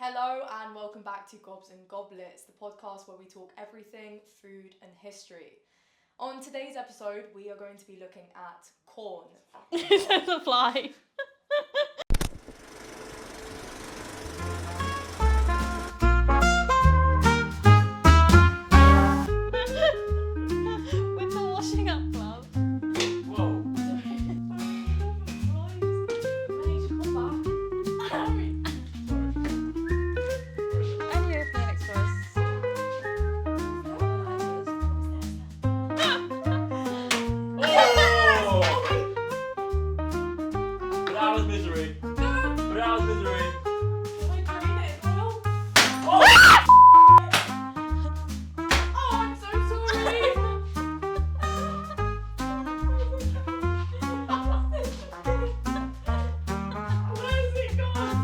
Hello and welcome back to Gobs Goblets, the podcast where we talk everything food and history. On today's episode, we are going to be looking at corn. There's a fly. With the washing up glove. Whoa. I'm here for the next verse. Put out his misery. Put out his misery. I'm so sorry. Where's it gone?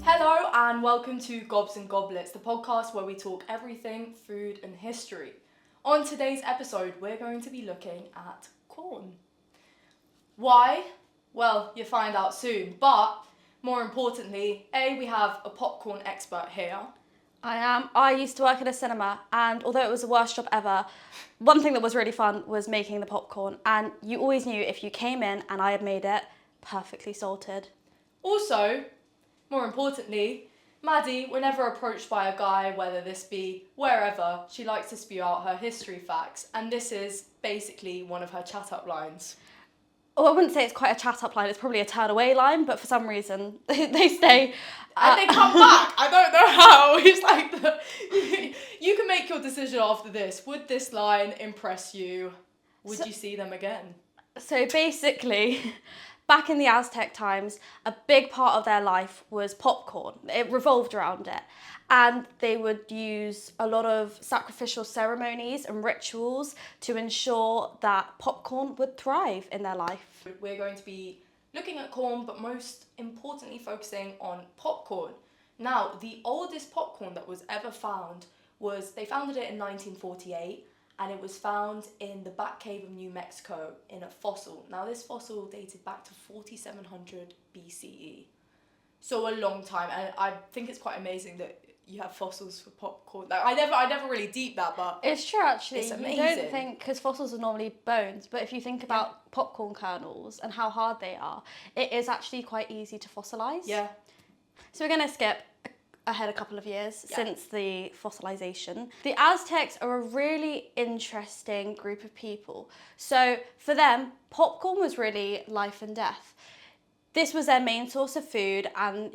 Hello and welcome to Gobs Goblets, the podcast where we talk everything food and history. On today's episode, we're going to be looking at corn. Why? Well, you'll find out soon, but more importantly, we have a popcorn expert here. I am. I used to work at a cinema, and although it was the worst job ever, one thing that was really fun was making the popcorn, and you always knew if you came in and I had made it perfectly salted. Also, more importantly, Maddie, whenever approached by a guy, whether this be wherever, she likes to spew out her history facts, and this is basically one of her chat-up lines. Oh, I wouldn't say it's quite a chat-up line, it's probably a turn-away line, but for some reason, they stay. And they come back. I don't know how. It's like you can make your decision after this. Would this line impress you? Would you see them again? So basically, back in the Aztec times, a big part of their life was popcorn. It revolved around it. And they would use a lot of sacrificial ceremonies and rituals to ensure that popcorn would thrive in their life. We're going to be looking at corn, but most importantly focusing on popcorn. Now, the oldest popcorn that was ever found they founded it in 1948, and it was found in the back cave of New Mexico in a fossil. Now, this fossil dated back to 4700 BCE. So a long time, and I think it's quite amazing that you have fossils for popcorn. Like, I never really deep that, but It's true, actually. It's You amazing. don't think, because fossils are normally bones, but if you think about popcorn kernels and how hard they are, it is actually quite easy to fossilise. yeah. So we're going to skip ahead a couple of years Yeah. since the fossilization. The Aztecs are a really interesting group of people. So for them, popcorn was really life and death. This was their main source of food, and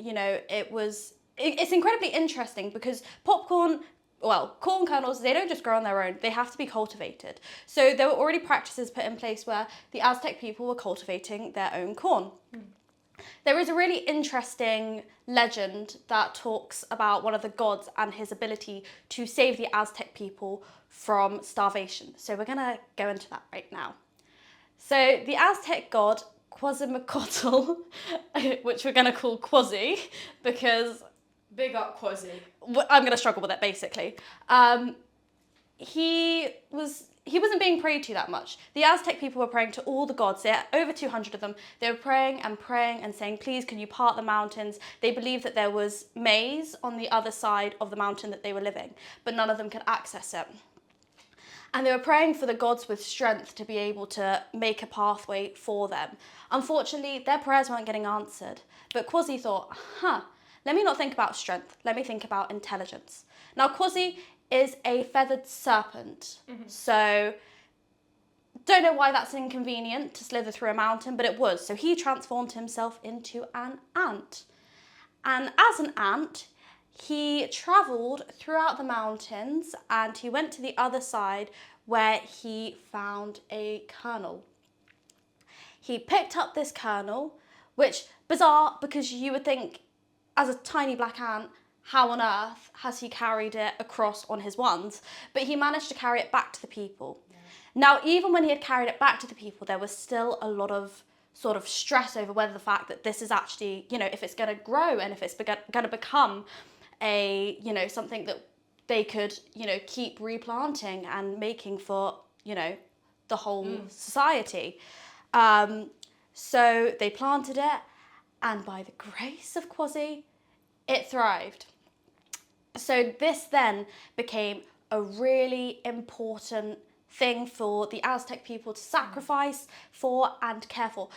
it's incredibly interesting because corn kernels, they don't just grow on their own, they have to be cultivated. So there were already practices put in place where the Aztec people were cultivating their own corn. There is a really interesting legend that talks about one of the gods and his ability to save the Aztec people from starvation. So we're going to go into that right now. So the Aztec god Quetzalcoatl, which we're going to call Quasi because Big up Quasi. I'm going to struggle with it basically. He wasn't being prayed to that much. The Aztec people were praying to all the gods. There are over 200 of them. They were praying and saying, please, can you part the mountains? They believed that there was maize on the other side of the mountain that they were living, but none of them could access it. And they were praying for the gods with strength to be able to make a pathway for them. Unfortunately, their prayers weren't getting answered. But Quasi thought, let me not think about strength. Let me think about intelligence. Now, Quasi is a feathered serpent. Mm-hmm. So, don't know why that's inconvenient to slither through a mountain, but it was. So he transformed himself into an ant. And as an ant, he travelled throughout the mountains and he went to the other side where he found a kernel. He picked up this kernel, which, bizarre, because you would think, as a tiny black ant, how on earth has he carried it across on his wands? But he managed to carry it back to the people. Yeah. Now, even when he had carried it back to the people, there was still a lot of sort of stress over whether the fact that this is actually, if it's going to grow and if it's going to become a, something that they could, keep replanting and making for, the whole society. So they planted it, and by the grace of Quasi, it thrived. So this then became a really important thing for the Aztec people to sacrifice for and care for.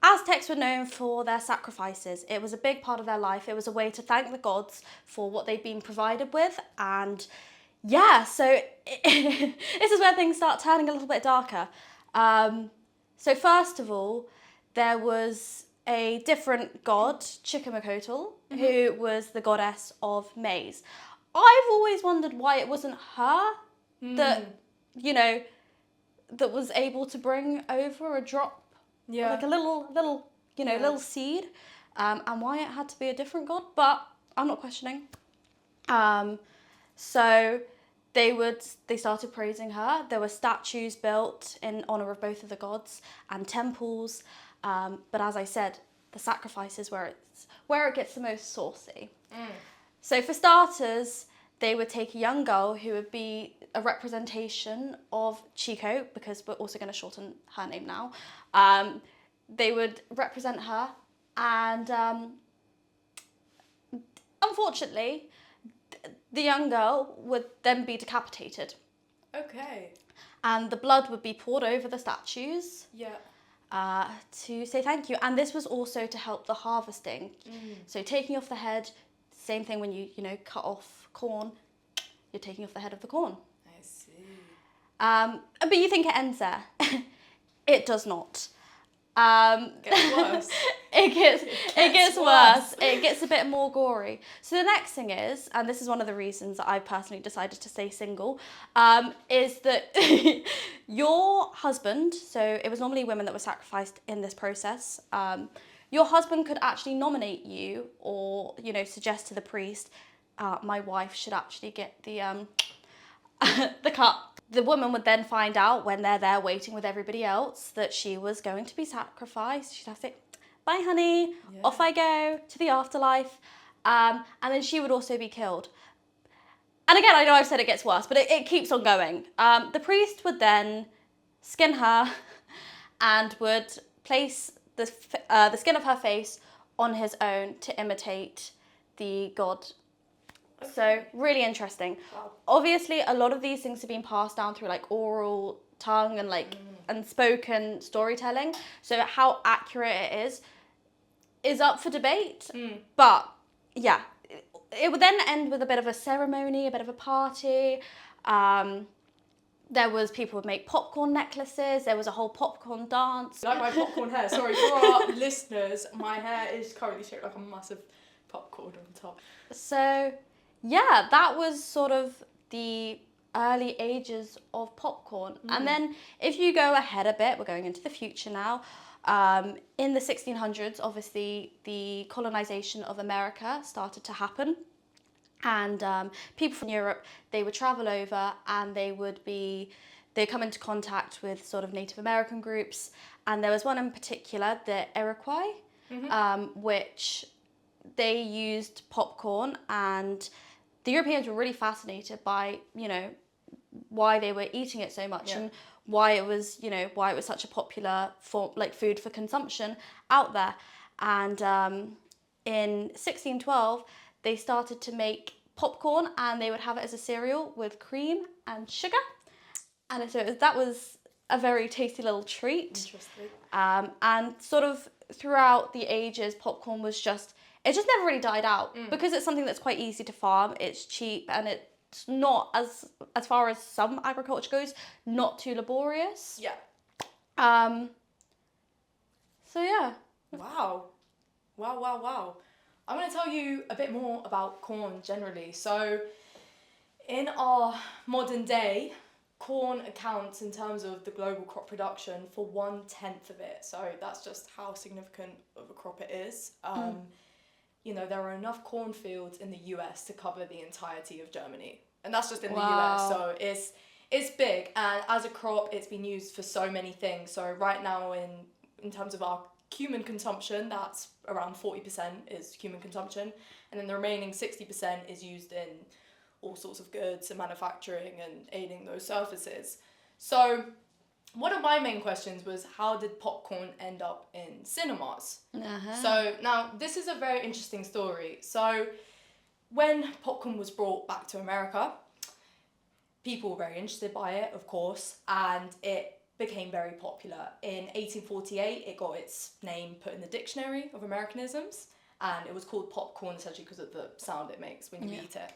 Aztecs were known for their sacrifices. It was a big part of their life. It was a way to thank the gods for what they'd been provided with. And yeah, so this is where things start turning a little bit darker. So first of all, there was a different god, Chikamacotl, who was the goddess of maize. I've always wondered why it wasn't her that, that was able to bring over a drop, like a little seed, and why it had to be a different god, but I'm not questioning. So they started praising her. There were statues built in honor of both of the gods and temples. But as I said, the sacrifice is where it gets the most saucy. So for starters, they would take a young girl who would be a representation of Chico, because we're also going to shorten her name now. They would represent her, and unfortunately, the young girl would then be decapitated. Okay. And the blood would be poured over the statues. Yeah. To say thank you. And this was also to help the harvesting. So taking off the head, same thing when you cut off corn, you're taking off the head of the corn. I see. But you think it ends there. It does not. Gets worse. It gets worse. It gets a bit more gory. So the next thing is, and this is one of the reasons that I personally decided to stay single, is that your husband, so it was normally women that were sacrificed in this process, your husband could actually nominate you or, suggest to the priest, my wife should actually get the the cut. The woman would then find out when they're there waiting with everybody else that she was going to be sacrificed. She'd have to say, bye honey, off I go to the afterlife. And then she would also be killed. And again, I know I've said it gets worse, but it keeps on going. The priest would then skin her and would place the skin of her face on his own to imitate the god. Okay. So really interesting. Wow. Obviously, a lot of these things have been passed down through like oral tongue and and spoken storytelling. So how accurate it is up for debate. But yeah, it would then end with a bit of a ceremony, a bit of a party. There was people would make popcorn necklaces. There was a whole popcorn dance. Like my popcorn hair. Sorry, for our listeners, my hair is currently shaped like a massive popcorn on top. So yeah, that was sort of the early ages of popcorn. And then if you go ahead a bit, we're going into the future now. In the 1600s, obviously, the colonization of America started to happen. And people from Europe, they would travel over and they'd come into contact with sort of Native American groups. And there was one in particular, the Iroquois, which they used popcorn, and the Europeans were really fascinated by, why they were eating it so much and why it was such a popular form, like food for consumption out there. And in 1612, they started to make popcorn, and they would have it as a cereal with cream and sugar. And so that was a very tasty little treat. Interesting. And sort of throughout the ages, popcorn was it just never really died out because it's something that's quite easy to farm. It's cheap, and it's not, as far as some agriculture goes, not too laborious. Yeah. So yeah. Wow. I'm going to tell you a bit more about corn generally. So in our modern day, corn accounts in terms of the global crop production for 1/10 of it. So that's just how significant of a crop it is. There are enough cornfields in the US to cover the entirety of Germany. And that's just in the US. So it's big. And as a crop, it's been used for so many things. So right now in terms of our human consumption, that's around 40% is human consumption, and then the remaining 60% is used in all sorts of goods and manufacturing and aiding those surfaces. So one of my main questions was, how did popcorn end up in cinemas? So now this is a very interesting story. So when popcorn was brought back to America, people were very interested by it, of course, and it became very popular. In 1848, it got its name put in the Dictionary of Americanisms, and it was called popcorn essentially because of the sound it makes when you eat it.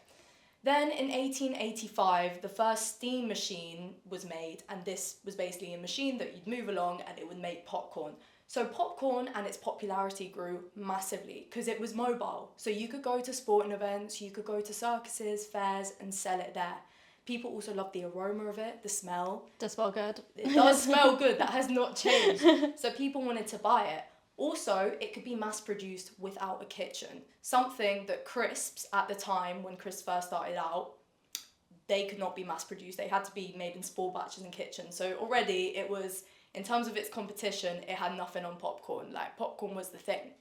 Then in 1885, the first steam machine was made, and this was basically a machine that you'd move along and it would make popcorn. So popcorn and its popularity grew massively because it was mobile. So you could go to sporting events, you could go to circuses, fairs, and sell it there. People also love the aroma of it, the smell. Does smell good. It does smell good, that has not changed. So people wanted to buy it. Also, it could be mass produced without a kitchen. Something that crisps at the time, when crisps first started out, they could not be mass produced. They had to be made in small batches in kitchens. So already it was, in terms of its competition, it had nothing on popcorn. Like, popcorn was the thing.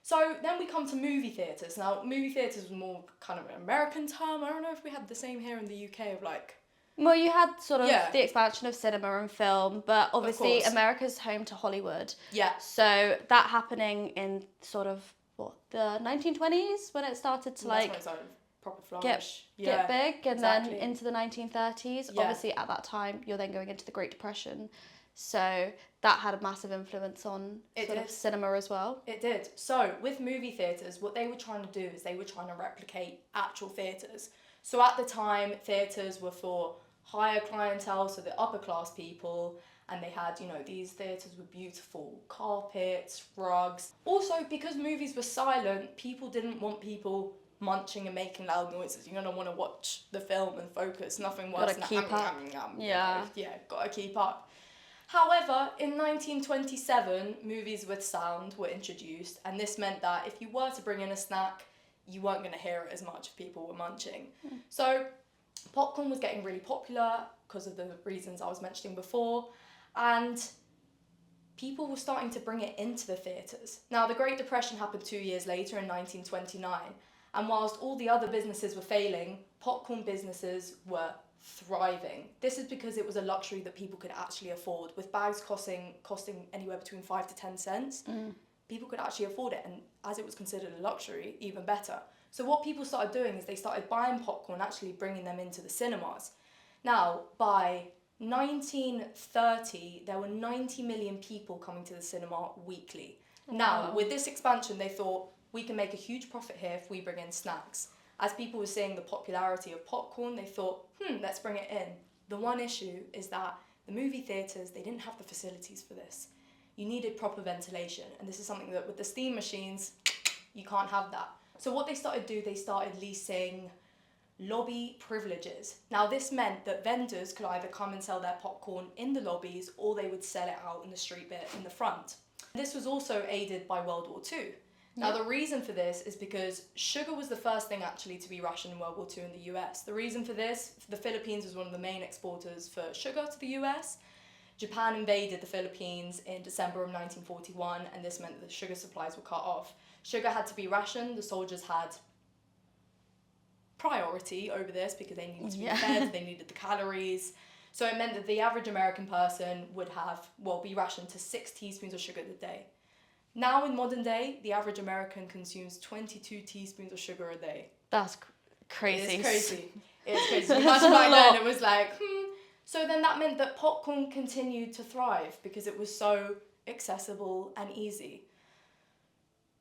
So then we come to movie theatres. Now, movie theatres was more kind of an American term. I don't know if we had the same here in the UK of like... Well, you had sort of the expansion of cinema and film, but obviously America's home to Hollywood. Yeah. So that happening in sort of, the 1920s when it started to like proper flourish. Get big, and then into the 1930s. Yeah. Obviously at that time you're then going into the Great Depression. So that had a massive influence on of cinema as well. It did. So with movie theatres, what they were trying to do is they were trying to replicate actual theatres. So at the time, theatres were for higher clientele, so the upper class people, and they had, these theatres with beautiful carpets, rugs. Also, because movies were silent, people didn't want people munching and making loud noises. You're gonna want to watch the film and focus. Nothing worse than keep up. Yeah, gotta keep up. However, in 1927, movies with sound were introduced, and this meant that if you were to bring in a snack, you weren't going to hear it as much if people were munching. So popcorn was getting really popular because of the reasons I was mentioning before, and people were starting to bring it into the theatres. Now, the Great Depression happened 2 years later in 1929, and whilst all the other businesses were failing, popcorn businesses were thriving. This is because it was a luxury that people could actually afford. With bags costing anywhere between 5 to 10 cents, people could actually afford it, and as it was considered a luxury, even better. So what people started doing is they started buying popcorn, actually bringing them into the cinemas. Now, by 1930, there were 90 million people coming to the cinema weekly. Now, with this expansion, they thought, we can make a huge profit here if we bring in snacks. As people were seeing the popularity of popcorn, they thought, let's bring it in. The one issue is that the movie theatres, they didn't have the facilities for this. You needed proper ventilation, and this is something that with the steam machines, you can't have that. So what they started to do, they started leasing lobby privileges. Now this meant that vendors could either come and sell their popcorn in the lobbies, or they would sell it out in the street bit in the front. This was also aided by World War II. Now, the reason for this is because sugar was the first thing actually to be rationed in World War II in the US. The reason for this, the Philippines was one of the main exporters for sugar to the US. Japan invaded the Philippines in December of 1941, and this meant that the sugar supplies were cut off. Sugar had to be rationed. The soldiers had priority over this because they needed to be fed, they needed the calories. So it meant that the average American person would be rationed to 6 teaspoons of sugar a day. Now, in modern day, the average American consumes 22 teaspoons of sugar a day. That's crazy. It's crazy. It's crazy. Imagine back then, it was like, So then that meant that popcorn continued to thrive because it was so accessible and easy.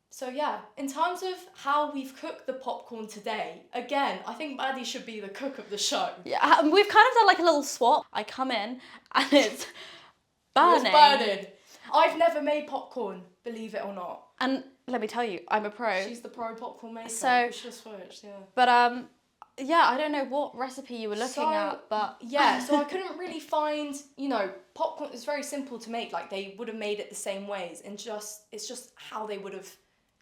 So yeah, in terms of how we've cooked the popcorn today, again, I think Maddie should be the cook of the show. Yeah, we've kind of done like a little swap. I come in and it's burning. It's burning. I've never made popcorn, believe it or not. And let me tell you, I'm a pro. She's the pro popcorn maker. So, we should have switched, yeah. But I don't know what recipe you were looking at, but yeah, so I couldn't really find, popcorn is very simple to make. Like, they would have made it the same ways, and it's just how they would have,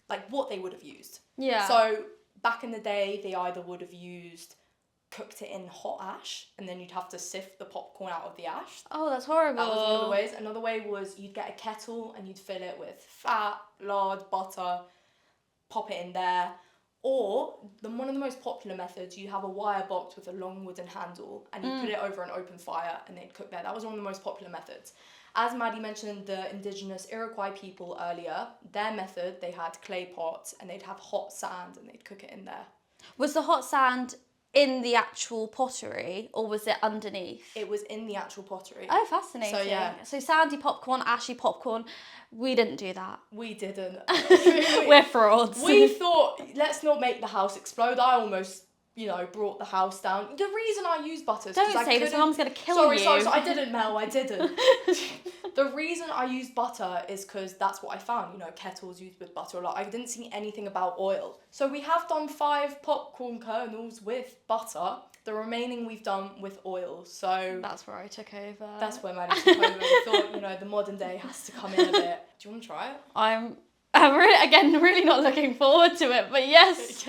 like, what they would have used. Yeah. So back in the day, they either would have used cooked it in hot ash, and then you'd have to sift the popcorn out of the ash. Oh, that's horrible. That was one of the ways. Another way was you'd get a kettle and you'd fill it with fat, lard, butter, pop it in there. Or one of the most popular methods, you have a wire box with a long wooden handle and you put it over an open fire and they'd cook there. That was one of the most popular methods. As Maddie mentioned, the indigenous Iroquois people earlier, their method, they had clay pots and they'd have hot sand and they'd cook it in there. Was the hot sand in the actual pottery or was it underneath? It was in the actual pottery. Oh, fascinating. So, yeah. So sandy popcorn, ashy popcorn. We didn't do that. We didn't. We're frauds. We thought, let's not make the house explode. I almost, brought the house down. The reason I use butter is Don't say this, Mum's going to kill you. Sorry, I didn't, Mel, I didn't. The reason I use butter is because that's what I found, kettles used with butter a lot. I didn't see anything about oil. So we have done 5 popcorn kernels with butter. The remaining we've done with oil, so... That's where I took over. That's where Maddie took over. We thought, the modern day has to come in a bit. Do you want to try it? I'm really not looking forward to it, but yes.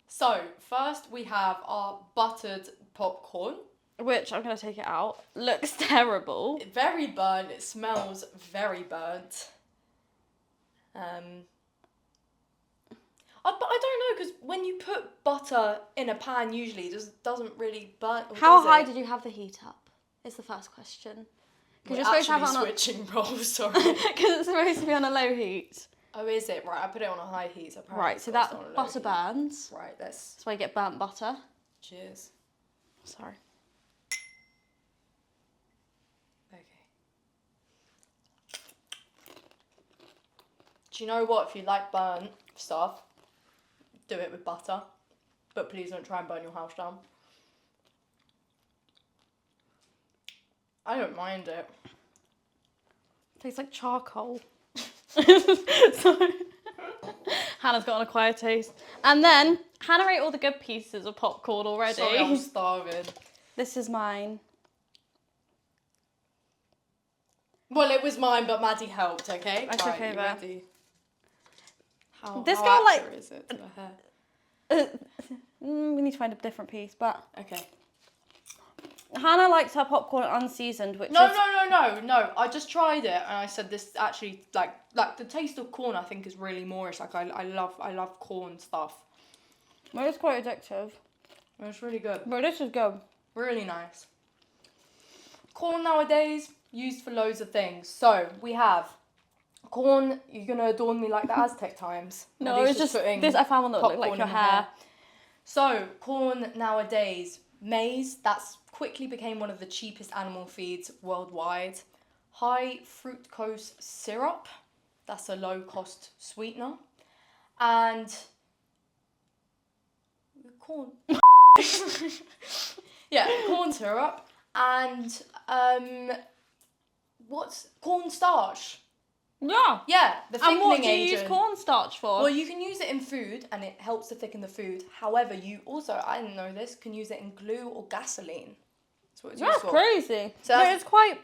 So, first we have our buttered popcorn. Which, I'm going to take it out, looks terrible. Very burnt. It smells very burnt. But I don't know, because when you put butter in a pan, usually it just doesn't really burn. How high did you have the heat up? Is the first question. Because you're supposed to have it on switching roles, sorry. Because it's supposed to be on a low heat. Oh, is it? Right, I put it on a high heat. So right, so that butter burns. Right, that's why you get burnt butter. Cheers. Sorry. Okay. Do you know what? If you like burnt stuff, do it with butter. But please don't try and burn your house down. I don't mind it. Tastes like charcoal. Sorry. Hannah's got an acquired taste. And then, Hannah ate all the good pieces of popcorn already. Sorry, I'm starving. This is mine. Well, it was mine, but Maddie helped, okay? I took over. Ready? How This how girl, accurate is it to her hair? We need to find a different piece, but... Okay. Hannah likes her popcorn unseasoned, which No. is... No. I just tried it and I said this actually, like the taste of corn I think is really Moorish. Like I love corn stuff. Well, it's quite addictive. It's really good. But this is good. Really nice. Corn nowadays, used for loads of things. So, we have corn, you're going to adorn me like the Aztec times. No, it's just this. I found one that looked like your hair. So, corn nowadays, maize, that's quickly became one of the cheapest animal feeds worldwide. High fructose syrup, that's a low cost sweetener. And corn. Yeah, corn syrup. And what's cornstarch? Yeah. Yeah, the thickening And what do you agent. use cornstarch for? Well, you can use it in food and it helps to thicken the food. However, you also, I didn't know this, can use it in glue or gasoline. That's what it's used That's for. crazy. So No, it's quite,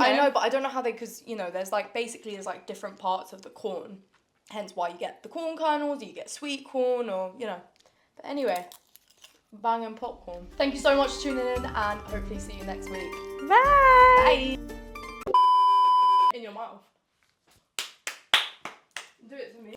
I know, but I don't know how because, there's there's different parts of the corn. Hence why you get the corn kernels, you get sweet corn or, But anyway, banging popcorn. Thank you so much for tuning in and hopefully see you next week. Bye. Bye. In your mouth. Do it to me.